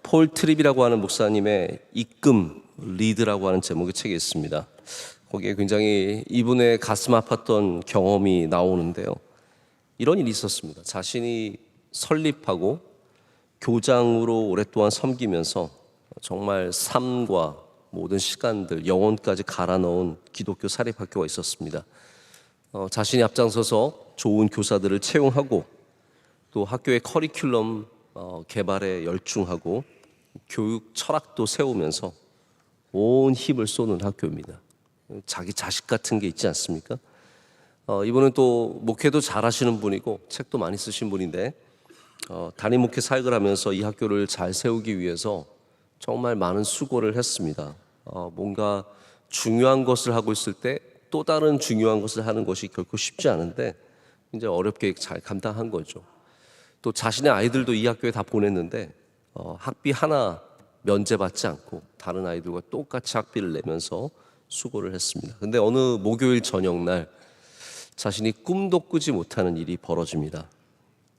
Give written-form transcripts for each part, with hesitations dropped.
폴 트립이라고 하는 목사님의 입금 리드라고 하는 제목의 책이 있습니다. 거기에 굉장히 이분의 가슴 아팠던 경험이 나오는데요. 이런 일이 있었습니다. 자신이 설립하고 교장으로 오랫동안 섬기면서 정말 삶과 모든 시간들, 영혼까지 갈아 넣은 기독교 사립학교가 있었습니다. 자신이 앞장서서 좋은 교사들을 채용하고 또 학교의 커리큘럼 개발에 열중하고 교육 철학도 세우면서 온 힘을 쏟는 학교입니다. 자기 자식 같은 게 있지 않습니까? 이분은 또 목회도 잘 하시는 분이고 책도 많이 쓰신 분인데 담임 목회 사역을 하면서 이 학교를 잘 세우기 위해서 정말 많은 수고를 했습니다. 뭔가 중요한 것을 하고 있을 때 또 다른 중요한 것을 하는 것이 결코 쉽지 않은데 이제 어렵게 잘 감당한 거죠. 또 자신의 아이들도 이 학교에 다 보냈는데 학비 하나 면제받지 않고 다른 아이들과 똑같이 학비를 내면서 수고를 했습니다. 근데 어느 목요일 저녁날 자신이 꿈도 꾸지 못하는 일이 벌어집니다.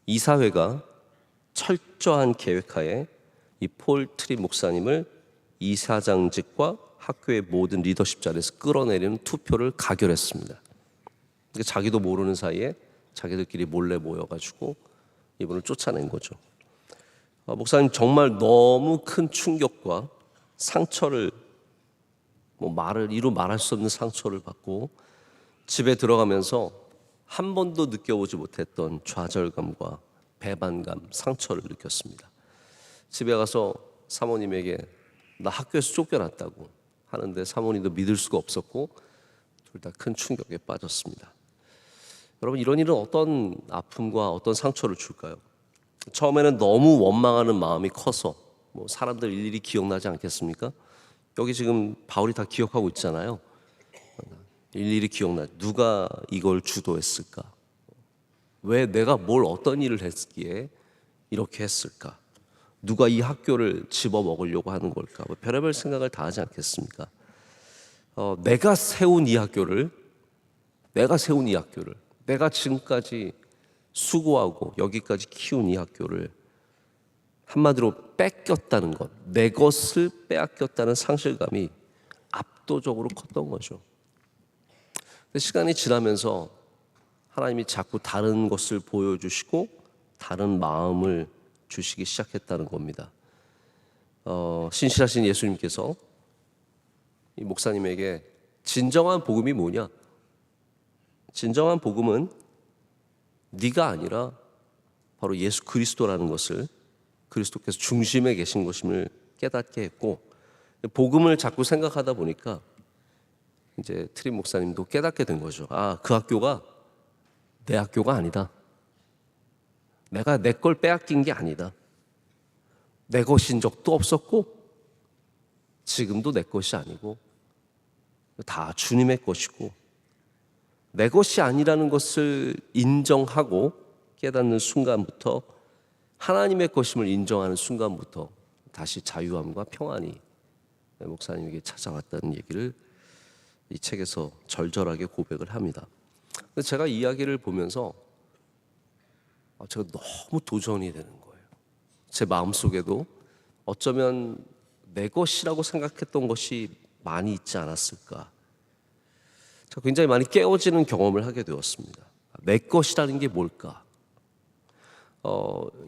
이사회가 철저한 계획하에 이 폴 트립 목사님을 이사장직과 학교의 모든 리더십 자리에서 끌어내리는 투표를 가결했습니다. 자기도 모르는 사이에 자기들끼리 몰래 모여가지고 이분을 쫓아낸 거죠. 목사님 정말 너무 큰 충격과 상처를 이루 말할 수 없는 상처를 받고 집에 들어가면서 한 번도 느껴보지 못했던 좌절감과 배반감, 상처를 느꼈습니다. 집에 가서 사모님에게 나 학교에서 쫓겨났다고 하는데 사모님도 믿을 수가 없었고 둘 다 큰 충격에 빠졌습니다. 여러분, 이런 일은 어떤 아픔과 어떤 상처를 줄까요? 처음에는 너무 원망하는 마음이 커서 사람들 일일이 기억나지 않겠습니까? 여기 지금 바울이 다 기억하고 있잖아요. 일일이 기억나. 누가 이걸 주도했을까? 왜 내가 어떤 일을 했기에 이렇게 했을까? 누가 이 학교를 집어먹으려고 하는 걸까? 별의별 생각을 다 하지 않겠습니까? 내가 세운 이 학교를, 내가 지금까지 수고하고 여기까지 키운 이 학교를 한마디로 뺏겼다는 것, 내 것을 빼앗겼다는 상실감이 압도적으로 컸던 거죠. 근데 시간이 지나면서 하나님이 자꾸 다른 것을 보여주시고 다른 마음을 주시기 시작했다는 겁니다. 신실하신 예수님께서 이 목사님에게 진정한 복음이 뭐냐? 진정한 복음은 네가 아니라 바로 예수 그리스도라는 것을, 그리스도께서 중심에 계신 것임을 깨닫게 했고, 복음을 자꾸 생각하다 보니까 이제 트립 목사님도 깨닫게 된 거죠. 그 학교가 내 학교가 아니다. 내가 내 걸 빼앗긴 게 아니다. 내 것인 적도 없었고 지금도 내 것이 아니고 다 주님의 것이고, 내 것이 아니라는 것을 인정하고 깨닫는 순간부터, 하나님의 것임을 인정하는 순간부터 다시 자유함과 평안이 목사님에게 찾아왔다는 얘기를 이 책에서 절절하게 고백을 합니다. 제가 이 이야기를 보면서 제가 너무 도전이 되는 거예요. 제 마음속에도 어쩌면 내 것이라고 생각했던 것이 많이 있지 않았을까. 제가 굉장히 많이 깨어지는 경험을 하게 되었습니다. 내 것이라는 게 뭘까?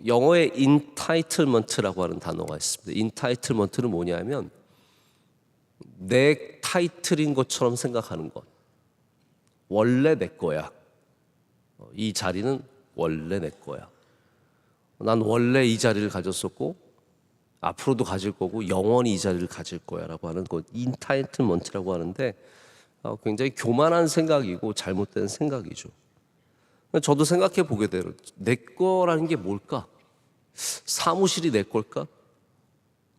영어의 entitlement라고 하는 단어가 있습니다. entitlement는 뭐냐면 내 타이틀인 것처럼 생각하는 것. 원래 내 거야. 이 자리는 원래 내 거야. 난 원래 이 자리를 가졌었고 앞으로도 가질 거고 영원히 이 자리를 가질 거야 라고 하는 것, entitlement라고 하는데 굉장히 교만한 생각이고 잘못된 생각이죠. 저도 생각해 보게 돼요. 내 거라는 게 뭘까? 사무실이 내 걸까?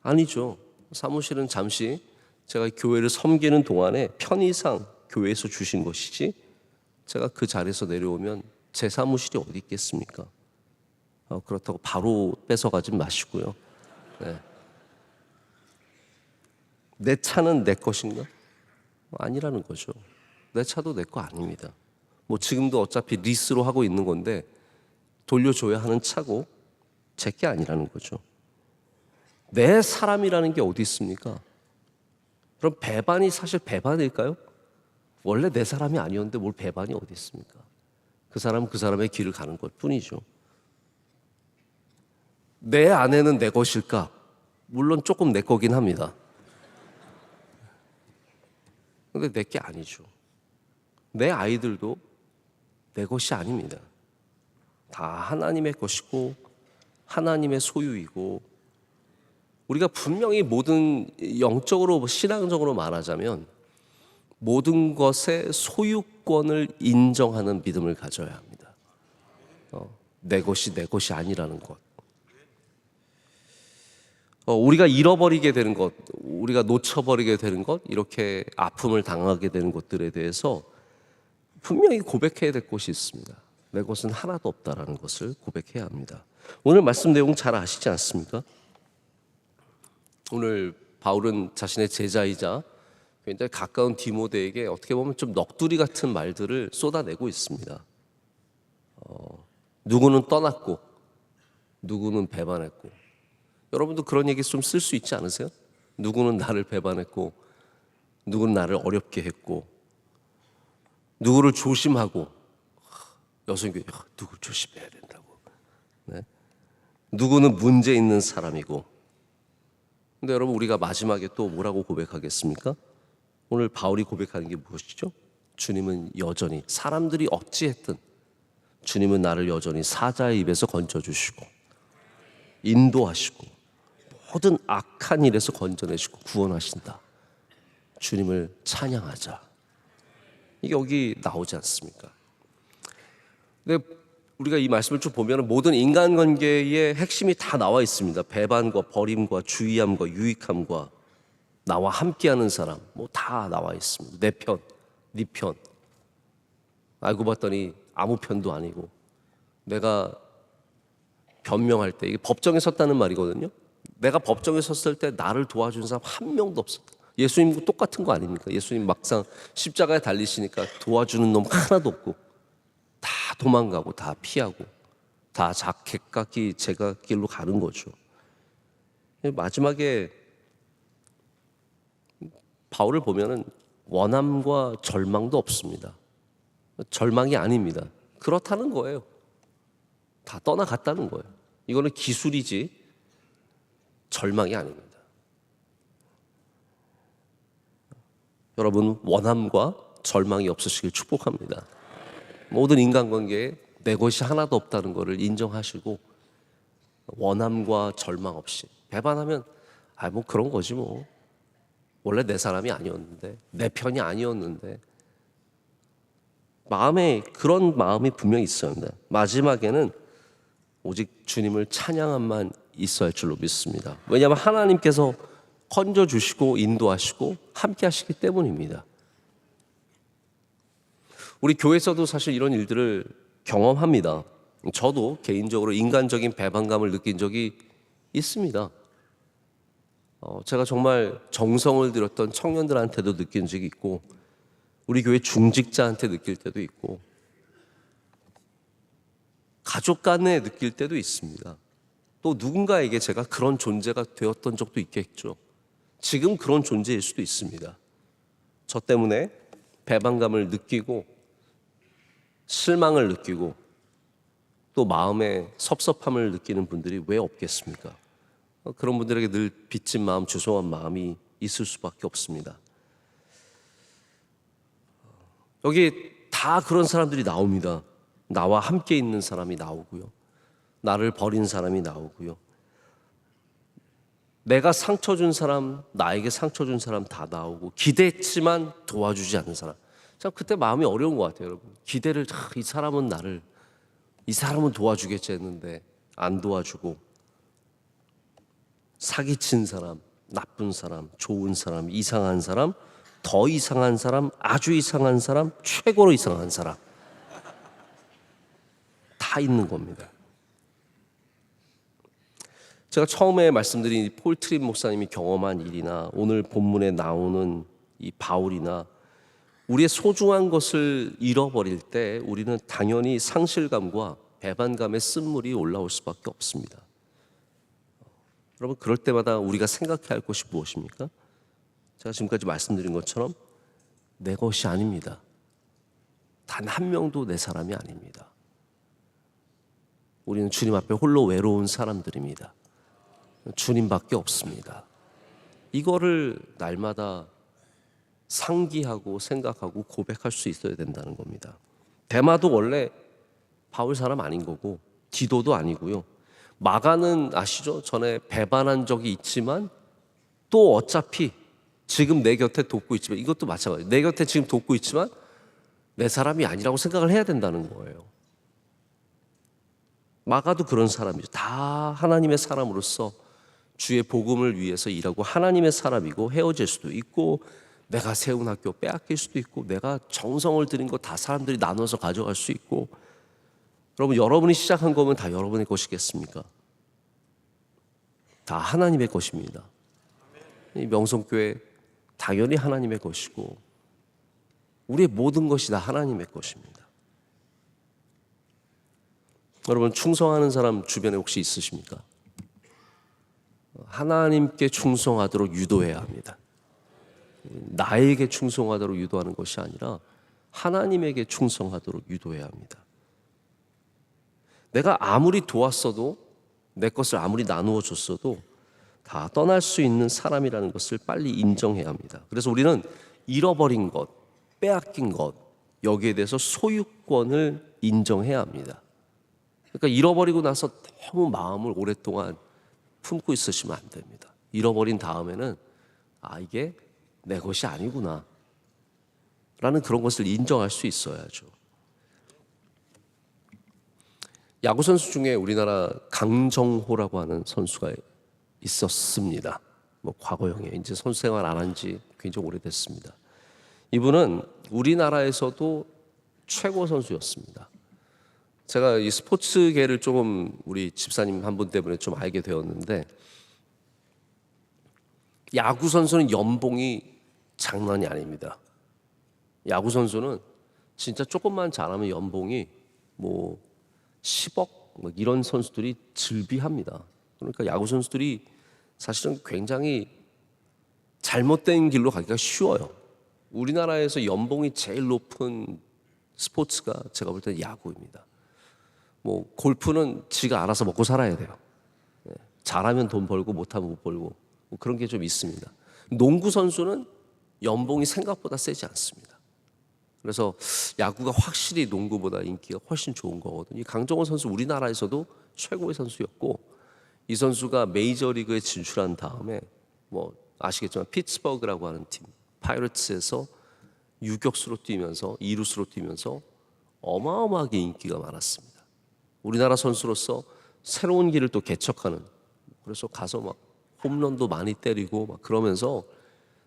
아니죠. 사무실은 잠시 제가 교회를 섬기는 동안에 편의상 교회에서 주신 것이지, 제가 그 자리에서 내려오면 제 사무실이 어디 있겠습니까? 그렇다고 바로 뺏어가지 마시고요. 네. 내 차는 내 것인가? 아니라는 거죠. 내 차도 내 거 아닙니다. 지금도 어차피 리스로 하고 있는 건데 돌려줘야 하는 차고 제 게 아니라는 거죠. 내 사람이라는 게 어디 있습니까? 그럼 배반이 사실 배반일까요? 원래 내 사람이 아니었는데 뭘 배반이 어디 있습니까? 그 사람은 그 사람의 길을 가는 것 뿐이죠. 내 아내는 내 것일까? 물론 조금 내 거긴 합니다. 근데 내 게 아니죠. 내 아이들도 내 것이 아닙니다. 다 하나님의 것이고 하나님의 소유이고, 우리가 분명히 모든 영적으로 신앙적으로 말하자면 모든 것의 소유권을 인정하는 믿음을 가져야 합니다. 내 것이 내 것이 아니라는 것. 우리가 잃어버리게 되는 것, 우리가 놓쳐버리게 되는 것, 이렇게 아픔을 당하게 되는 것들에 대해서 분명히 고백해야 될 것이 있습니다. 내 것은 하나도 없다라는 것을 고백해야 합니다. 오늘 말씀 내용 잘 아시지 않습니까? 오늘 바울은 자신의 제자이자 굉장히 가까운 디모데에게 어떻게 보면 좀 넋두리 같은 말들을 쏟아내고 있습니다. 누구는 떠났고 누구는 배반했고, 여러분도 그런 얘기 좀 쓸 수 있지 않으세요? 누구는 나를 배반했고 누구는 나를 어렵게 했고, 누구를 조심하고, 여성교회 누구 조심해야 된다고, 네? 누구는 문제 있는 사람이고. 근데 여러분, 우리가 마지막에 또 뭐라고 고백하겠습니까? 오늘 바울이 고백하는 게 무엇이죠? 주님은 여전히, 사람들이 어찌했든 주님은 나를 여전히 사자의 입에서 건져주시고 인도하시고 모든 악한 일에서 건져내시고 구원하신다. 주님을 찬양하자. 이게 여기 나오지 않습니까? 근데 우리가 이 말씀을 좀 보면 모든 인간관계의 핵심이 다 나와 있습니다. 배반과 버림과 주의함과 유익함과 나와 함께하는 사람, 뭐 다 나와 있습니다. 내 편, 네 편. 알고 봤더니 아무 편도 아니고, 내가 변명할 때, 이게 법정에 섰다는 말이거든요. 내가 법정에 섰을 때 나를 도와준 사람 한 명도 없었다. 예수님과 똑같은 거 아닙니까? 예수님 막상 십자가에 달리시니까 도와주는 놈 하나도 없고 다 도망가고 다 피하고 다 객각기 제각길로 가는 거죠. 마지막에 바울을 보면은 원함과 절망도 없습니다. 절망이 아닙니다. 그렇다는 거예요. 다 떠나갔다는 거예요. 이거는 기술이지 절망이 아닙니다. 여러분, 원함과 절망이 없으시길 축복합니다. 모든 인간관계에 내 것이 하나도 없다는 것을 인정하시고, 원함과 절망 없이, 배반하면 뭐 그런 거지 뭐, 원래 내 사람이 아니었는데, 내 편이 아니었는데, 마음에 그런 마음이 분명히 있어야 합니다. 마지막에는 오직 주님을 찬양함만 있어야 할 줄로 믿습니다. 왜냐하면 하나님께서 건져주시고 인도하시고 함께 하시기 때문입니다. 우리 교회에서도 사실 이런 일들을 경험합니다. 저도 개인적으로 인간적인 배반감을 느낀 적이 있습니다. 제가 정말 정성을 들였던 청년들한테도 느낀 적이 있고, 우리 교회 중직자한테 느낄 때도 있고, 가족 간에 느낄 때도 있습니다. 또 누군가에게 제가 그런 존재가 되었던 적도 있겠죠. 지금 그런 존재일 수도 있습니다. 저 때문에 배반감을 느끼고 실망을 느끼고 또 마음에 섭섭함을 느끼는 분들이 왜 없겠습니까? 그런 분들에게 늘 빚진 마음, 죄송한 마음이 있을 수밖에 없습니다. 여기 다 그런 사람들이 나옵니다. 나와 함께 있는 사람이 나오고요, 나를 버린 사람이 나오고요, 내가 상처 준 사람, 나에게 상처 준 사람 다 나오고, 기대했지만 도와주지 않는 사람. 참 그때 마음이 어려운 것 같아요, 여러분. 기대를, 이 사람은 나를, 이 사람은 도와주겠지 했는데 안 도와주고, 사기친 사람, 나쁜 사람, 좋은 사람, 이상한 사람, 더 이상한 사람, 아주 이상한 사람, 최고로 이상한 사람 다 있는 겁니다. 제가 처음에 말씀드린 폴 트립 목사님이 경험한 일이나 오늘 본문에 나오는 이 바울이나, 우리의 소중한 것을 잃어버릴 때 우리는 당연히 상실감과 배반감의 쓴물이 올라올 수밖에 없습니다. 여러분, 그럴 때마다 우리가 생각해야 할 것이 무엇입니까? 제가 지금까지 말씀드린 것처럼 내 것이 아닙니다. 단 한 명도 내 사람이 아닙니다. 우리는 주님 앞에 홀로 외로운 사람들입니다. 주님밖에 없습니다. 이거를 날마다 상기하고 생각하고 고백할 수 있어야 된다는 겁니다. 데마도 원래 바울 사람 아닌 거고 디도도 아니고요. 마가는 아시죠? 전에 배반한 적이 있지만 또 어차피 지금 내 곁에 돕고 있지만, 이것도 마찬가지예요. 내 곁에 지금 돕고 있지만 내 사람이 아니라고 생각을 해야 된다는 거예요. 마가도 그런 사람이죠. 다 하나님의 사람으로서 주의 복음을 위해서 일하고 하나님의 사람이고, 헤어질 수도 있고 내가 세운 학교 빼앗길 수도 있고 내가 정성을 들인 거 다 사람들이 나눠서 가져갈 수 있고. 여러분, 여러분이 시작한 거면 다 여러분의 것이겠습니까? 다 하나님의 것입니다. 이 명성교회 당연히 하나님의 것이고 우리의 모든 것이 다 하나님의 것입니다. 여러분, 충성하는 사람 주변에 혹시 있으십니까? 하나님께 충성하도록 유도해야 합니다. 나에게 충성하도록 유도하는 것이 아니라 하나님에게 충성하도록 유도해야 합니다. 내가 아무리 도왔어도, 내 것을 아무리 나누어 줬어도 다 떠날 수 있는 사람이라는 것을 빨리 인정해야 합니다. 그래서 우리는 잃어버린 것, 빼앗긴 것, 여기에 대해서 소유권을 인정해야 합니다. 그러니까 잃어버리고 나서 너무 마음을 오랫동안 품고 있으시면 안 됩니다. 잃어버린 다음에는 이게 내 것이 아니구나 라는 그런 것을 인정할 수 있어야죠. 야구 선수 중에 우리나라 강정호라고 하는 선수가 있었습니다. 과거형이에요. 이제 선수 생활 안 한 지 굉장히 오래됐습니다. 이분은 우리나라에서도 최고 선수였습니다. 제가 이 스포츠계를 조금 우리 집사님 한 분 때문에 좀 알게 되었는데, 야구 선수는 연봉이 장난이 아닙니다. 야구 선수는 진짜 조금만 잘하면 연봉이 10억 이런 선수들이 즐비합니다. 그러니까 야구 선수들이 사실은 굉장히 잘못된 길로 가기가 쉬워요. 우리나라에서 연봉이 제일 높은 스포츠가 제가 볼 때는 야구입니다. 골프는 지가 알아서 먹고 살아야 돼요. 잘하면 돈 벌고 못하면 못 벌고 그런 게 좀 있습니다. 농구 선수는 연봉이 생각보다 세지 않습니다. 그래서 야구가 확실히 농구보다 인기가 훨씬 좋은 거거든요. 이 강정호 선수 우리나라에서도 최고의 선수였고, 이 선수가 메이저리그에 진출한 다음에 아시겠지만 피츠버그라고 하는 팀 파이러츠에서 유격수로 뛰면서, 이루수로 뛰면서 어마어마하게 인기가 많았습니다. 우리나라 선수로서 새로운 길을 또 개척하는, 그래서 가서 홈런도 많이 때리고 그러면서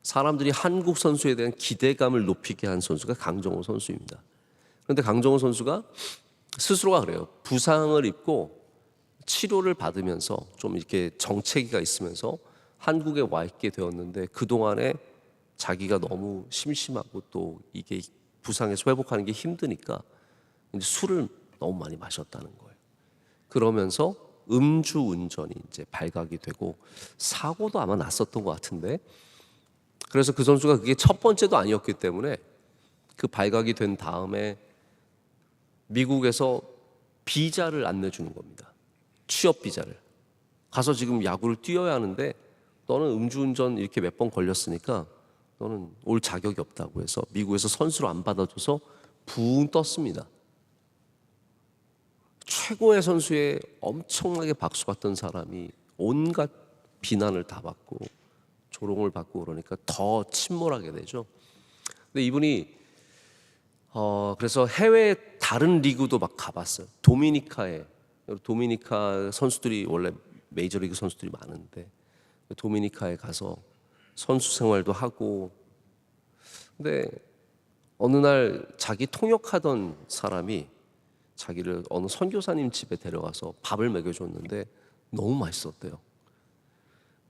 사람들이 한국 선수에 대한 기대감을 높이게 한 선수가 강정호 선수입니다. 그런데 강정호 선수가 스스로가 그래요. 부상을 입고 치료를 받으면서 좀 이렇게 정체기가 있으면서 한국에 와 있게 되었는데, 그동안에 자기가 너무 심심하고 또 이게 부상에서 회복하는 게 힘드니까 이제 술을 너무 많이 마셨다는 거예요. 그러면서 음주운전이 이제 발각이 되고 사고도 아마 났었던 것 같은데, 그래서 그 선수가 그게 첫 번째도 아니었기 때문에 그 발각이 된 다음에 미국에서 비자를 안 내주는 겁니다. 취업 비자를. 가서 지금 야구를 뛰어야 하는데 너는 음주운전 이렇게 몇 번 걸렸으니까 너는 올 자격이 없다고 해서 미국에서 선수로 안 받아줘서 붕 떴습니다. 최고의 선수에 엄청나게 박수 받던 사람이 온갖 비난을 다 받고 조롱을 받고 그러니까 더 침몰하게 되죠. 근데 이분이 그래서 해외 다른 리그도 가봤어요. 도미니카 선수들이 원래 메이저리그 선수들이 많은데 도미니카에 가서 선수 생활도 하고, 근데 어느 날 자기 통역하던 사람이 자기를 어느 선교사님 집에 데려가서 밥을 먹여줬는데 너무 맛있었대요.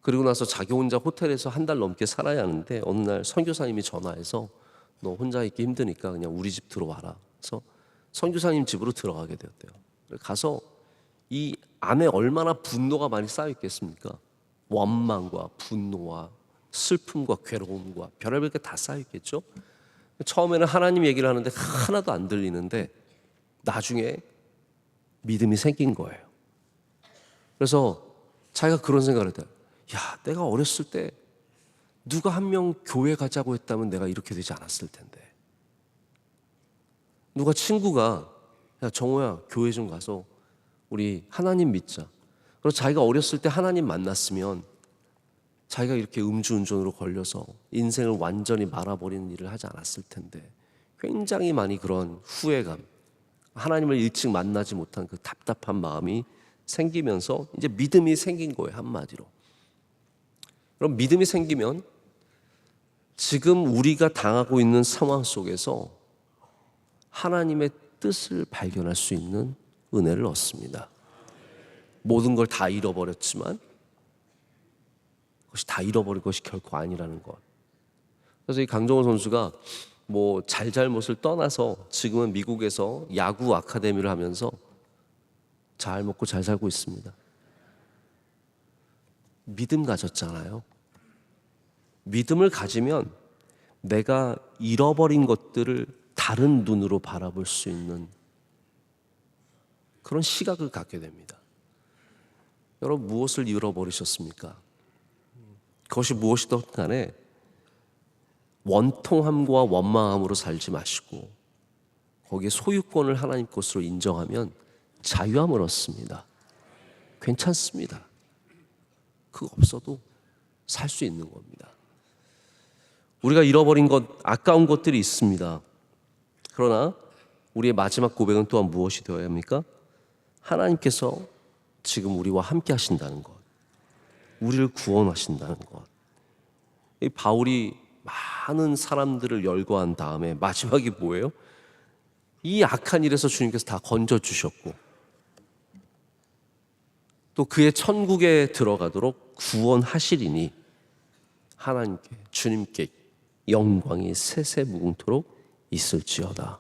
그리고 나서 자기 혼자 호텔에서 한 달 넘게 살아야 하는데 어느 날 선교사님이 전화해서 너 혼자 있기 힘드니까 그냥 우리 집 들어와라. 그래서 선교사님 집으로 들어가게 되었대요. 가서 이 안에 얼마나 분노가 많이 쌓여 있겠습니까? 원망과 분노와 슬픔과 괴로움과 별의별 게 다 쌓여있겠죠. 처음에는 하나님 얘기를 하는데 하나도 안 들리는데 나중에 믿음이 생긴 거예요. 그래서 자기가 그런 생각을 했다. 야, 내가 어렸을 때 누가 한 명 교회 가자고 했다면 내가 이렇게 되지 않았을 텐데. 누가 친구가 야, 정호야, 교회 좀 가서 우리 하나님 믿자. 그리고 자기가 어렸을 때 하나님 만났으면 자기가 이렇게 음주운전으로 걸려서 인생을 완전히 말아버리는 일을 하지 않았을 텐데. 굉장히 많이 그런 후회감, 하나님을 일찍 만나지 못한 그 답답한 마음이 생기면서 이제 믿음이 생긴 거예요, 한마디로. 그럼 믿음이 생기면 지금 우리가 당하고 있는 상황 속에서 하나님의 뜻을 발견할 수 있는 은혜를 얻습니다. 모든 걸 다 잃어버렸지만 그것이 다 잃어버린 것이 결코 아니라는 것. 그래서 이 강정호 선수가 뭐 잘잘못을 떠나서 지금은 미국에서 야구 아카데미를 하면서 잘 먹고 잘 살고 있습니다. 믿음 가졌잖아요. 믿음을 가지면 내가 잃어버린 것들을 다른 눈으로 바라볼 수 있는 그런 시각을 갖게 됩니다. 여러분, 무엇을 잃어버리셨습니까? 그것이 무엇이든 간에 원통함과 원망함으로 살지 마시고 거기에 소유권을 하나님 것으로 인정하면 자유함을 얻습니다. 괜찮습니다. 그거 없어도 살 수 있는 겁니다. 우리가 잃어버린 것, 아까운 것들이 있습니다. 그러나 우리의 마지막 고백은 또한 무엇이 되어야 합니까? 하나님께서 지금 우리와 함께 하신다는 것, 우리를 구원하신다는 것. 이 바울이 많은 사람들을 열거한 다음에 마지막이 뭐예요? 이 악한 일에서 주님께서 다 건져주셨고 또 그의 천국에 들어가도록 구원하시리니 하나님께, 주님께 영광이 세세무궁토록 있을지어다.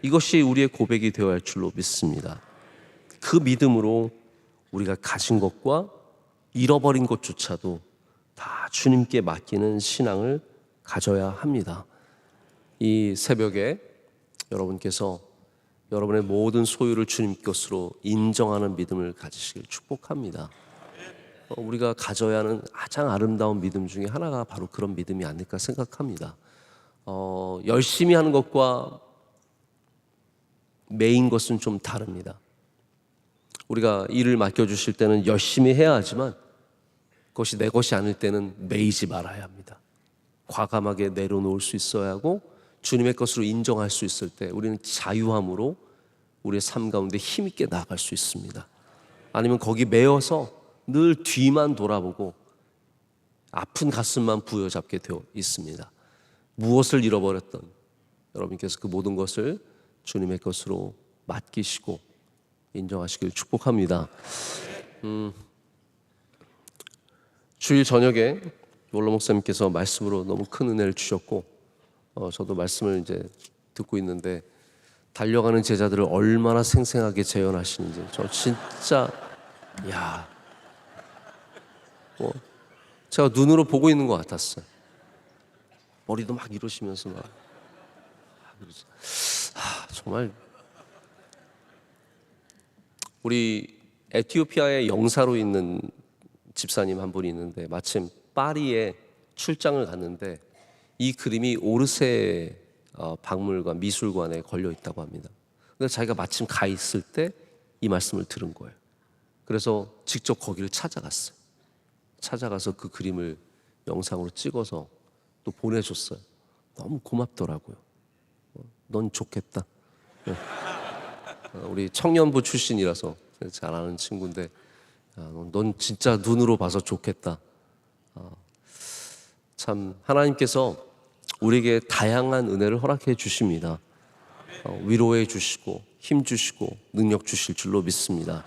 이것이 우리의 고백이 되어야 할 줄로 믿습니다. 그 믿음으로 우리가 가진 것과 잃어버린 것조차도 다 주님께 맡기는 신앙을 가져야 합니다. 이 새벽에 여러분께서 여러분의 모든 소유를 주님 것으로 인정하는 믿음을 가지시길 축복합니다. 우리가 가져야 하는 가장 아름다운 믿음 중에 하나가 바로 그런 믿음이 아닐까 생각합니다. 열심히 하는 것과 매인 것은 좀 다릅니다. 우리가 일을 맡겨주실 때는 열심히 해야 하지만 그것이 내 것이 아닐 때는 매이지 말아야 합니다. 과감하게 내려놓을 수 있어야 하고 주님의 것으로 인정할 수 있을 때 우리는 자유함으로 우리의 삶 가운데 힘있게 나아갈 수 있습니다. 아니면 거기 매여서 늘 뒤만 돌아보고 아픈 가슴만 부여잡게 되어 있습니다. 무엇을 잃어버렸던 여러분께서 그 모든 것을 주님의 것으로 맡기시고 인정하시길 축복합니다. 주일 저녁에 원로 목사님께서 말씀으로 너무 큰 은혜를 주셨고 저도 말씀을 이제 듣고 있는데 달려가는 제자들을 얼마나 생생하게 재현하시는지 저 진짜 제가 눈으로 보고 있는 것 같았어요. 머리도 막 이러시면서 막 정말 우리 에티오피아의 영사로 있는 집사님 한 분이 있는데 마침 파리에 출장을 갔는데 이 그림이 오르세 박물관 미술관에 걸려 있다고 합니다. 근데 자기가 마침 가 있을 때 이 말씀을 들은 거예요. 그래서 직접 거기를 찾아갔어요. 찾아가서 그 그림을 영상으로 찍어서 또 보내줬어요. 너무 고맙더라고요. 넌 좋겠다. 우리 청년부 출신이라서 잘 아는 친구인데 넌 진짜 눈으로 봐서 좋겠다. 참 하나님께서 우리에게 다양한 은혜를 허락해 주십니다. 위로해 주시고 힘 주시고 능력 주실 줄로 믿습니다.